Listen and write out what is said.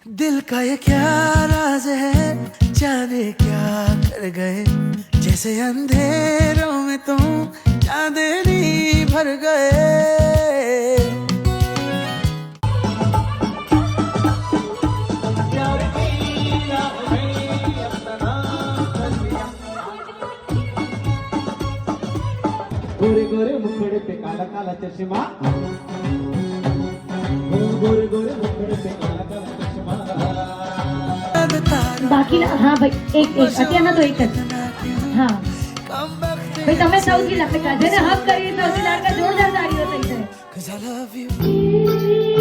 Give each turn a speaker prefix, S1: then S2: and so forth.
S1: दिल का ये क्या राज है, जाने क्या कर गए, जैसे अंधेरों में तुम चांदनी भर गए.
S2: गोरे गोरे मुखड़े पे काला काला चश्मा, गोरे गोरे मुखड़े पे काला काला चश्मा.
S3: બાકી હા ભાઈ એક અત્યારના તો એક જ હા ભાઈ તમે સૌથી આપણે કાઢીને હક કરીએ તો લાડકા જોરદાર તાળીઓ થઈ જાય.
S1: 'Cause I love you.